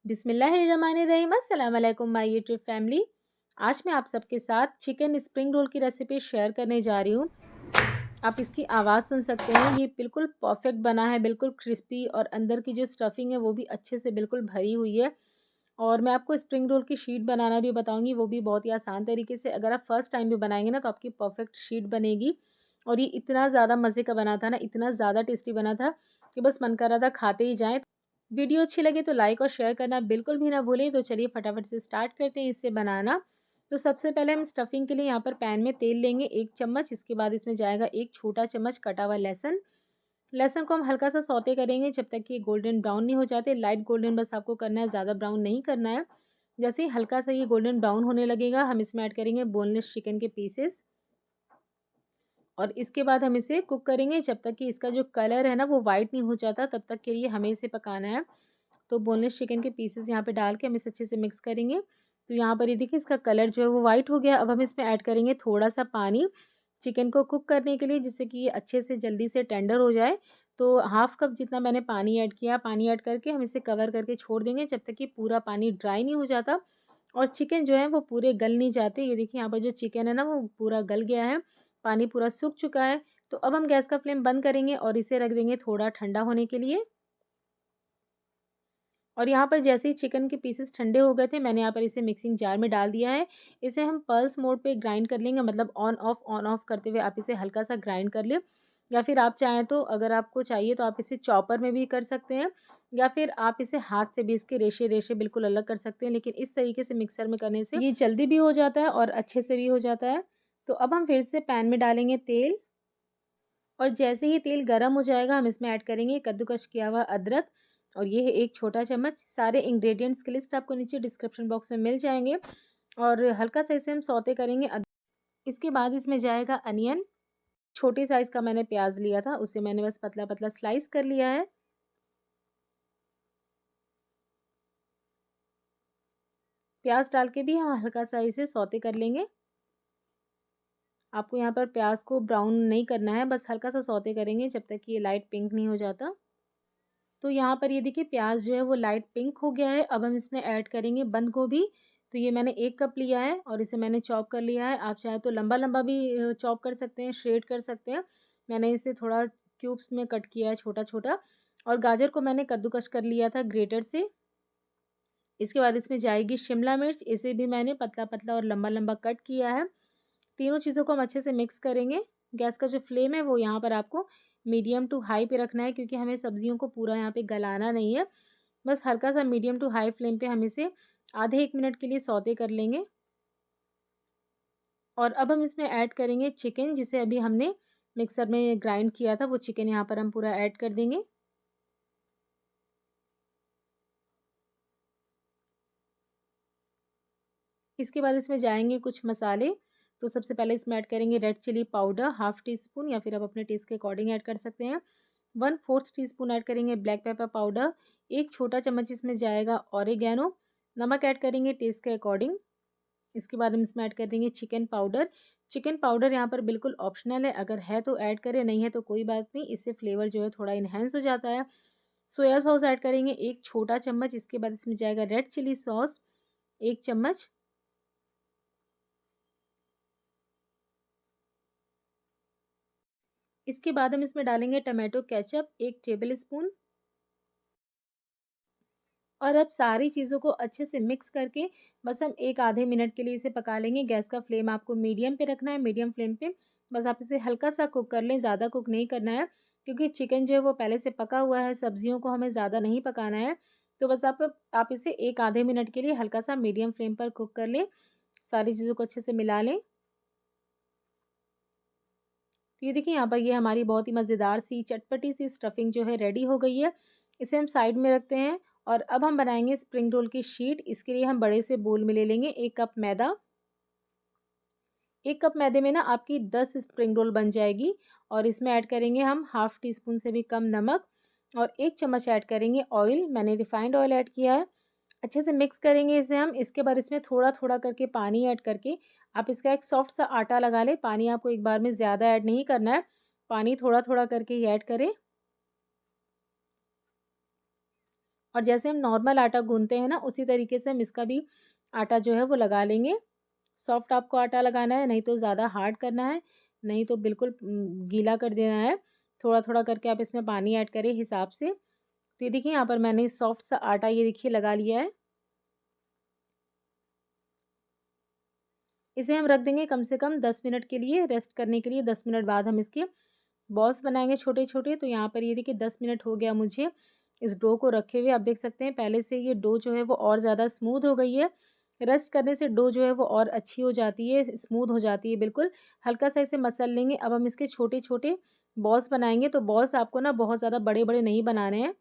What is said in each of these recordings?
बिस्मिल्लाहिर्रहमानिर्रहीम। अस्सलाम वालेकुम माय यूट्यूब फैमिली। आज मैं आप सबके साथ चिकन स्प्रिंग रोल की रेसिपी शेयर करने जा रही हूँ। आप इसकी आवाज़ सुन सकते हैं, ये बिल्कुल परफेक्ट बना है, बिल्कुल क्रिस्पी और अंदर की जो स्टफिंग है वो भी अच्छे से बिल्कुल भरी हुई है। और मैं आपको स्प्रिंग रोल की शीट बनाना भी बताऊँगी, वो भी बहुत ही आसान तरीके से। अगर आप फर्स्ट टाइम भी बनाएँगे ना तो आपकी परफेक्ट शीट बनेगी। और ये इतना ज़्यादा मज़े का बना था ना, इतना ज़्यादा टेस्टी बना था कि बस मन कर रहा था खाते ही जाएँ। वीडियो अच्छी लगे तो लाइक और शेयर करना बिल्कुल भी ना भूलें। तो चलिए फटाफट से स्टार्ट करते हैं इसे बनाना। तो सबसे पहले हम स्टफिंग के लिए यहाँ पर पैन में तेल लेंगे 1 चम्मच। इसके बाद इसमें जाएगा 1 छोटा चम्मच कटा हुआ लहसुन। लहसुन को हम हल्का सा सौते करेंगे जब तक कि गोल्डन ब्राउन नहीं हो जाते। लाइट गोल्डन बस आपको करना है, ज़्यादा ब्राउन नहीं करना है। जैसे ही हल्का सा ये गोल्डन ब्राउन होने लगेगा, हम इसमें ऐड करेंगे बोनलेस चिकन के पीसेस। और इसके बाद हम इसे कुक करेंगे जब तक कि इसका जो कलर है ना वो वाइट नहीं हो जाता, तब तक के लिए हमें इसे पकाना है। तो बोनलेस चिकन के पीसेस यहाँ पे डाल के हम इसे अच्छे से मिक्स करेंगे। तो यहाँ पर ये देखिए इसका कलर जो है वो वाइट हो गया। अब हम इसमें ऐड करेंगे थोड़ा सा पानी चिकन को कुक करने के लिए, जिससे कि ये अच्छे से जल्दी से टेंडर हो जाए। तो हाफ कप जितना मैंने पानी ऐड किया, पानी ऐड करके हम इसे कवर करके छोड़ देंगे जब तक कि पूरा पानी ड्राई नहीं हो जाता और चिकन जो है वो पूरे गल नहीं जाते। ये देखिए यहाँ पर जो चिकन है ना वो पूरा गल गया है, पानी पूरा सूख चुका है। तो अब हम गैस का फ्लेम बंद करेंगे और इसे रख देंगे थोड़ा ठंडा होने के लिए। और यहाँ पर जैसे ही चिकन के पीसेस ठंडे हो गए थे, मैंने यहाँ पर इसे मिक्सिंग जार में डाल दिया है। इसे हम पल्स मोड पे ग्राइंड कर लेंगे, मतलब ऑन ऑफ करते हुए आप इसे हल्का सा ग्राइंड कर लें। या फिर आप चाहें तो, अगर आपको चाहिए तो आप इसे चॉपर में भी कर सकते हैं, या फिर आप इसे हाथ से भी इसके रेशे रेशे बिल्कुल अलग कर सकते हैं। लेकिन इस तरीके से मिक्सर में करने से ये जल्दी भी हो जाता है और अच्छे से भी हो जाता है। तो अब हम फिर से पैन में डालेंगे तेल। और जैसे ही तेल गरम हो जाएगा, हम इसमें ऐड करेंगे कद्दूकस किया हुआ अदरक। और ये है 1 छोटा चम्मच। सारे इंग्रेडिएंट्स की लिस्ट आपको नीचे डिस्क्रिप्शन बॉक्स में मिल जाएँगे। और हल्का सा इसे हम सौते करेंगे। इसके बाद इसमें जाएगा अनियन। छोटे साइज़ का मैंने प्याज़ लिया था, उसे मैंने बस पतला-पतला स्लाइस कर लिया है। प्याज़ डाल के भी हम हल्का सा इसे सौते कर लेंगे। आपको यहाँ पर प्याज़ को ब्राउन नहीं करना है, बस हल्का सा सौते करेंगे जब तक कि ये लाइट पिंक नहीं हो जाता। तो यहाँ पर ये देखिए प्याज़ जो है वो लाइट पिंक हो गया है। अब हम इसमें ऐड करेंगे बंद गोभी। तो ये मैंने 1 कप लिया है और इसे मैंने चॉप कर लिया है। आप चाहे तो लंबा-लंबा भी चॉप कर सकते हैं, श्रेड कर सकते हैं। मैंने इसे थोड़ा क्यूब्स में कट किया है छोटा-छोटा। और गाजर को मैंने कद्दूकस कर लिया था ग्रेटर से। इसके बाद इसमें जाएगी शिमला मिर्च, इसे भी मैंने पतला-पतला और लंबा-लंबा कट किया है। तीनों चीज़ों को हम अच्छे से मिक्स करेंगे। गैस का जो फ्लेम है वो यहाँ पर आपको मीडियम टू हाई पे रखना है, क्योंकि हमें सब्जियों को पूरा यहाँ पे गलाना नहीं है। बस हल्का सा मीडियम टू हाई फ्लेम पे हम इसे आधे 1 मिनट के लिए सौते कर लेंगे। और अब हम इसमें ऐड करेंगे चिकन, जिसे अभी हमने मिक्सर में ग्राइंड किया था, वो चिकन यहाँ पर हम पूरा ऐड कर देंगे। इसके बाद इसमें जाएँगे कुछ मसाले। तो सबसे पहले इसमें ऐड करेंगे red chilli powder half teaspoon, या फिर आप अपने टेस्ट के अकॉर्डिंग ऐड कर सकते हैं। 1/4 टीस्पून ऐड करेंगे ब्लैक पेपर पाउडर। 1 छोटा चम्मच इसमें जाएगा ऑरिगैनो। नमक ऐड करेंगे टेस्ट के अकॉर्डिंग। इसके बाद हम इसमें ऐड कर देंगे चिकन पाउडर। चिकन पाउडर यहाँ पर बिल्कुल ऑप्शनल है, अगर है तो ऐड करें, नहीं है तो कोई बात नहीं, इससे फ्लेवर जो है थोड़ा इन्हेंस हो जाता है। सोया सॉस ऐड करेंगे 1 छोटा चम्मच। इसके बाद इसमें जाएगा रेड चिली सॉस 1 चम्मच। इसके बाद हम इसमें डालेंगे टमाटो केचप 1 टेबल स्पून। और अब सारी चीज़ों को अच्छे से मिक्स करके बस हम 1 आधे मिनट के लिए इसे पका लेंगे। गैस का फ्लेम आपको मीडियम पे रखना है, मीडियम फ्लेम पे। बस आप इसे हल्का-सा कुक कर लें, ज़्यादा कुक नहीं करना है, क्योंकि चिकन जो है वो पहले से पका हुआ है, सब्जियों को हमें ज़्यादा नहीं पकाना है। तो बस आप इसे 1 आधे मिनट के लिए हल्का-सा मीडियम फ्लेम पर कुक कर लें। सारी चीज़ों को अच्छे से मिला लें। तो ये देखिए यहाँ पर ये हमारी बहुत ही मज़ेदार सी चटपटी सी स्टफिंग जो है रेडी हो गई है। इसे हम साइड में रखते हैं। और अब हम बनाएंगे स्प्रिंग रोल की शीट। इसके लिए हम बड़े से बोल में ले लेंगे 1 कप मैदा। 1 कप मैदे में ना आपकी 10 स्प्रिंग रोल बन जाएगी। और इसमें ऐड करेंगे हम हाफ़ टी स्पून से भी कम नमक। और 1 चम्मच ऐड करेंगे ऑयल, मैंने रिफाइंड ऑयल ऐड किया है। अच्छे से मिक्स करेंगे इसे हम। इसके बाद इसमें थोड़ा-थोड़ा करके पानी ऐड करके आप इसका एक सॉफ्ट सा आटा लगा लें। पानी आपको एक बार में ज़्यादा ऐड नहीं करना है, पानी थोड़ा-थोड़ा करके ही ऐड करें। और जैसे हम नॉर्मल आटा गूँथते हैं ना, उसी तरीके से हम इसका भी आटा जो है वो लगा लेंगे। सॉफ्ट आपको आटा लगाना है, नहीं तो ज़्यादा हार्ड करना है, नहीं तो बिल्कुल गीला कर देना है। थोड़ा-थोड़ा करके आप इसमें पानी ऐड करें हिसाब से। तो ये देखिए यहाँ पर मैंने सॉफ्ट सा आटा ये देखिए लगा लिया है। इसे हम रख देंगे कम से कम 10 मिनट के लिए रेस्ट करने के लिए। 10 मिनट बाद हम इसके बॉल्स बनाएँगे छोटे-छोटे। तो यहाँ पर ये देखिए 10 मिनट हो गया मुझे इस डो को रखे हुए। आप देख सकते हैं पहले से ये डो जो है वो और ज़्यादा स्मूथ हो गई है। रेस्ट करने से डो जो है वो और अच्छी हो जाती है, स्मूथ हो जाती है बिल्कुल। हल्का-सा इसे मसल लेंगे। अब हम इसके छोटे-छोटे बॉल्स बनाएँगे। तो बॉल्स आपको ना बहुत ज़्यादा बड़े-बड़े नहीं बनाने हैं।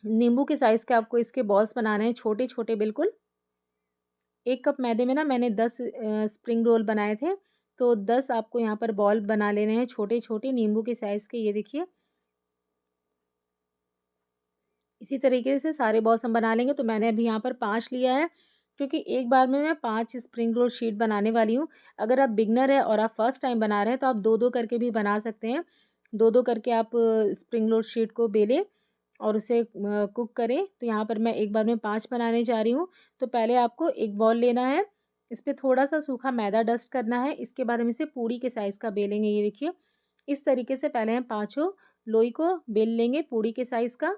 नींबू के साइज़ के आपको इसके बॉल्स बनाने हैं, छोटे-छोटे बिल्कुल। 1 कप मैदे में ना मैंने 10 स्प्रिंग रोल बनाए थे। तो 10 आपको यहाँ पर बॉल बना लेने हैं छोटे-छोटे नींबू के साइज़ के, ये देखिए। इसी तरीके से सारे बॉल्स हम बना लेंगे। तो मैंने अभी यहाँ पर 5 लिया है, क्योंकि एक बार में मैं 5 स्प्रिंग रोल शीट बनाने वाली हूँ। अगर आप बिगिनर हैं और आप फर्स्ट टाइम बना रहे हैं, तो आप 2-2 करके भी बना सकते हैं। 2-2 करके आप स्प्रिंग रोल शीट को बेलें और उसे कुक करें। तो यहाँ पर मैं एक बार में 5 बनाने जा रही हूँ। तो पहले आपको एक बॉल लेना है, इस पे थोड़ा-सा सूखा मैदा डस्ट करना है। इसके बाद हम इसे पूड़ी के साइज़ का बेलेंगे, ये देखिए। इस तरीके से पहले हम पाँचों लोई को बेल लेंगे पूड़ी के साइज़ का।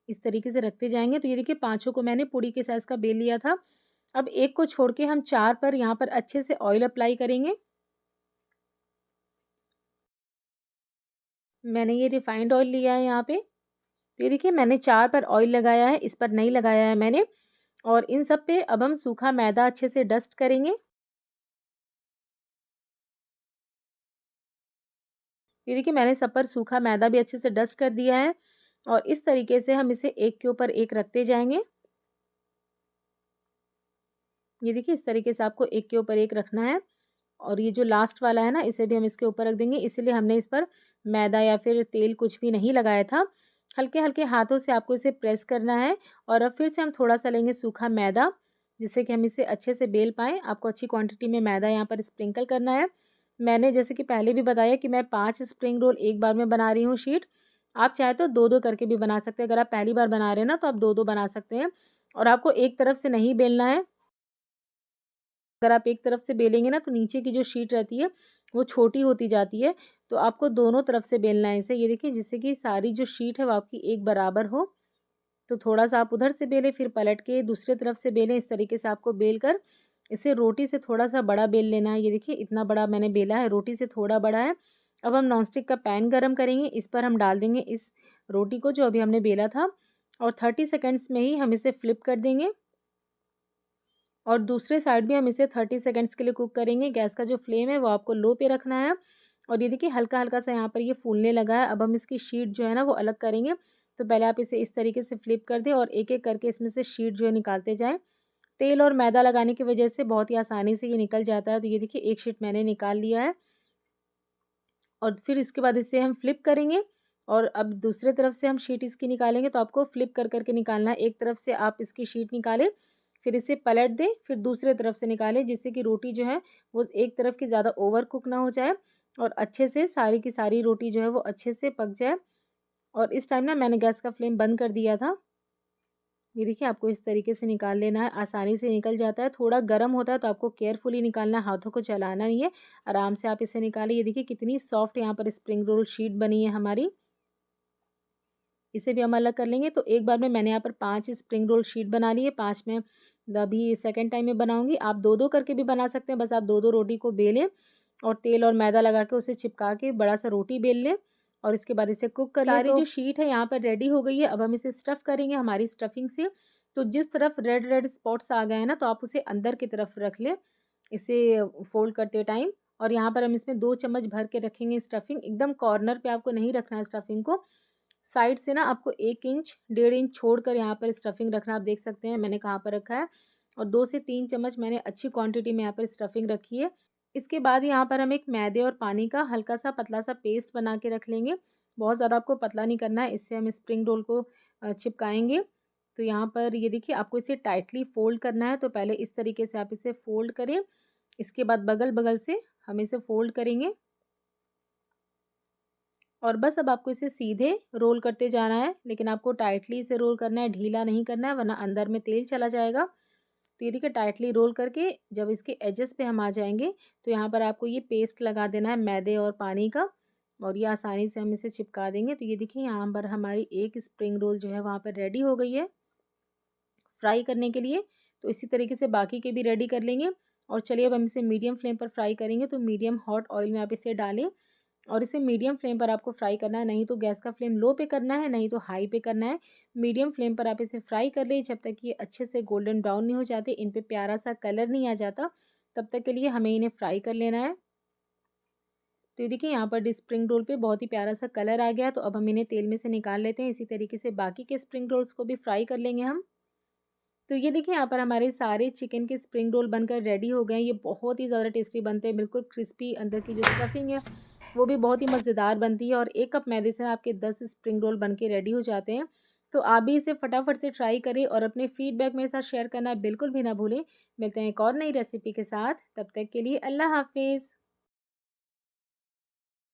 इस तरीके से रखते जाएँगे। तो ये देखिए पाँचों को मैंने पूड़ी के साइज़ का बेल लिया था। अब एक को छोड़ के हम 4 पर यहाँ पर अच्छे से ऑयल अप्लाई करेंगे। मैंने ये रिफाइंड ऑयल लिया है यहाँ पे। तो ये देखिए मैंने 4 पर ऑयल लगाया है, इस पर नहीं लगाया है मैंने। और इन सब पे अब हम सूखा मैदा अच्छे से डस्ट करेंगे। ये देखिए मैंने सब पर सूखा मैदा भी अच्छे से डस्ट कर दिया है और इस तरीके से हम इसे एक के ऊपर एक रखते जाएँगे। ये देखिए इस तरीके से आपको एक के ऊपर एक रखना है। और ये जो लास्ट वाला है ना, इसे भी हम इसके ऊपर रख देंगे। इसीलिए हमने इस पर मैदा या फिर तेल कुछ भी नहीं लगाया था। हल्के-हल्के हाथों से आपको इसे प्रेस करना है और अब फिर से हम थोड़ा-सा लेंगे सूखा मैदा, जिससे कि हम इसे अच्छे से बेल पाएँ। आपको अच्छी क्वांटिटी में मैदा यहाँ पर स्प्रिंकल करना है। मैंने जैसे कि पहले भी बताया कि मैं 5 स्प्रिंग रोल एक बार में बना रही हूँ शीट। आप चाहे तो 2-2 करके भी बना सकते हैं। अगर आप पहली बार बना रहे हैं ना, तो आप 2-2 बना सकते हैं। और आपको एक तरफ से नहीं बेलना है। अगर आप एक तरफ से बेलेंगे ना, तो नीचे की जो शीट रहती है वो छोटी होती जाती है। तो आपको दोनों तरफ से बेलना है इसे, ये देखिए, जिससे कि सारी जो शीट है वो आपकी एक बराबर हो। तो थोड़ा-सा आप उधर से बेलें, फिर पलट के दूसरे तरफ से बेलें। इस तरीके से आपको बेल कर इसे रोटी से थोड़ा-सा बड़ा बेल लेना है। ये देखिए इतना बड़ा मैंने बेला है, रोटी से थोड़ा बड़ा है। अब हम नॉनस्टिक का पैन गरम करेंगे, इस पर हम डाल देंगे इस रोटी को जो अभी हमने बेला था और 30 सेकंड्स में ही हम इसे फ्लिप कर देंगे। और दूसरे साइड भी हम इसे 30 सेकंड्स के लिए कुक करेंगे। गैस का जो फ्लेम है वो आपको लो पे रखना है। और ये देखिए हल्का-हल्का सा यहाँ पर ये फूलने लगा है। अब हम इसकी शीट जो है ना वो अलग करेंगे। तो पहले आप इसे इस तरीके से फ्लिप कर दें और एक-एक करके इसमें से शीट जो है निकालते जाएँ। तेल और मैदा लगाने की वजह से बहुत ही आसानी से ये निकल जाता है। तो ये देखिए एक शीट मैंने निकाल लिया है और फिर इसके बाद इसे हम फ्लिप करेंगे और अब दूसरे तरफ से हम शीट इसकी निकालेंगे। तो आपको फ्लिप कर के निकालना है। एक तरफ से आप इसकी शीट निकालें, फिर इसे पलट दें, फिर दूसरे तरफ से निकालें, जिससे कि रोटी जो है वो एक तरफ की ज़्यादा ओवर कुक ना हो जाए और अच्छे से सारी की सारी रोटी जो है वो अच्छे से पक जाए। और इस टाइम ना मैंने गैस का फ्लेम बंद कर दिया था। ये देखिए आपको इस तरीके से निकाल लेना है, आसानी से निकल जाता है। थोड़ा गर्म होता है तो आपको केयरफुली निकालना है, हाथों को चलाना नहीं है। आराम से आप इसे निकालिए। ये देखिए कितनी सॉफ्ट यहाँ पर स्प्रिंग रोल शीट बनी है हमारी। इसे भी हम अलग कर लेंगे। तो एक बार में मैंने यहाँ पर 5 स्प्रिंग रोल शीट बना ली है, 5 मैं अभी सेकंड टाइम में बनाऊँगी। आप 2-2 करके भी बना सकते हैं, बस आप 2-2 रोटी को बेलें और तेल और मैदा लगा के उसे चिपका के बड़ा-सा रोटी बेल लें और इसके बाद इसे कुक कर लें। सारी जो शीट है यहाँ पर रेडी हो गई है। अब हम इसे स्टफ़ करेंगे हमारी स्टफिंग से। तो जिस तरफ रेड-रेड स्पॉट्स आ गए हैं ना, तो आप उसे अंदर की तरफ रख लें, इसे फ़ोल्ड करते टाइम। और यहाँ पर हम इसमें 2 चम्मच भर के रखेंगे स्टफिंग। एकदम कॉर्नर पे आपको नहीं रखना है स्टफिंग को। साइड से ना आपको 1 इंच, 1.5 इंच छोड़कर यहाँ पर स्टफिंग रखना। आप देख सकते हैं मैंने कहाँ पर रखा है। और 2 से 3 चम्मच मैंने अच्छी क्वांटिटी में यहाँ पर स्टफिंग रखी है। इसके बाद यहाँ पर हम एक मैदे और पानी का हल्का-सा पतला-सा पेस्ट बना के रख लेंगे। बहुत ज़्यादा आपको पतला नहीं करना है, इससे हम स्प्रिंग रोल को चिपकाएँगे। तो यहाँ पर ये देखिए आपको इसे टाइटली फ़ोल्ड करना है। तो पहले इस तरीके से आप इसे फ़ोल्ड करें। इसके बाद बगल-बगल से हम इसे फ़ोल्ड करेंगे और बस अब आपको इसे सीधे रोल करते जाना है, लेकिन आपको टाइटली इसे रोल करना है, ढीला नहीं करना है वरना अंदर में तेल चला जाएगा। तो ये देखिए टाइटली रोल करके जब इसके एजेस पे हम आ जाएँगे, तो यहाँ पर आपको ये पेस्ट लगा देना है मैदे और पानी का और ये आसानी से हम इसे चिपका देंगे। तो ये देखिए यहाँ पर हमारी एक स्प्रिंग रोल जो है वहाँ पर रेडी हो गई है फ्राई करने के लिए। तो इसी तरीके से बाकी के भी रेडी कर लेंगे और चलिए अब हम इसे मीडियम फ्लेम पर फ्राई करेंगे। तो मीडियम हॉट ऑयल में आप इसे डालें और इसे मीडियम फ्लेम पर आपको फ्राई करना है, नहीं तो गैस का फ्लेम लो पे करना है, नहीं तो हाई पे करना है। मीडियम फ्लेम पर आप इसे फ्राई कर लें जब तक ये अच्छे से गोल्डन ब्राउन नहीं हो जाते, इन पे प्यारा सा कलर नहीं आ जाता, तब तक के लिए हमें इन्हें फ्राई कर लेना है। तो ये देखिए यहाँ पर स्प्रिंग रोल पे बहुत ही प्यारा सा कलर आ गया, तो अब हम इन्हें तेल में से निकाल लेते हैं। इसी तरीके से बाकी के स्प्रिंग रोल्स को भी फ्राई कर लेंगे हम। तो ये देखिए यहाँ पर हमारे सारे चिकन के स्प्रिंग रोल बनकर रेडी हो गए हैं। ये बहुत ही ज़्यादा टेस्टी बनते हैं, बिल्कुल क्रिस्पी, अंदर की जो स्टफिंग है वो भी बहुत ही मज़ेदार बनती है और 1 कप मैदे से आपके 10 स्प्रिंग रोल बन के रेडी हो जाते हैं। तो आप भी इसे फटाफट से ट्राई करें और अपने फीडबैक मेरे साथ शेयर करना बिल्कुल भी ना भूलें। मिलते हैं एक और नई रेसिपी के साथ, तब तक के लिए अल्लाह हाफ़िज़।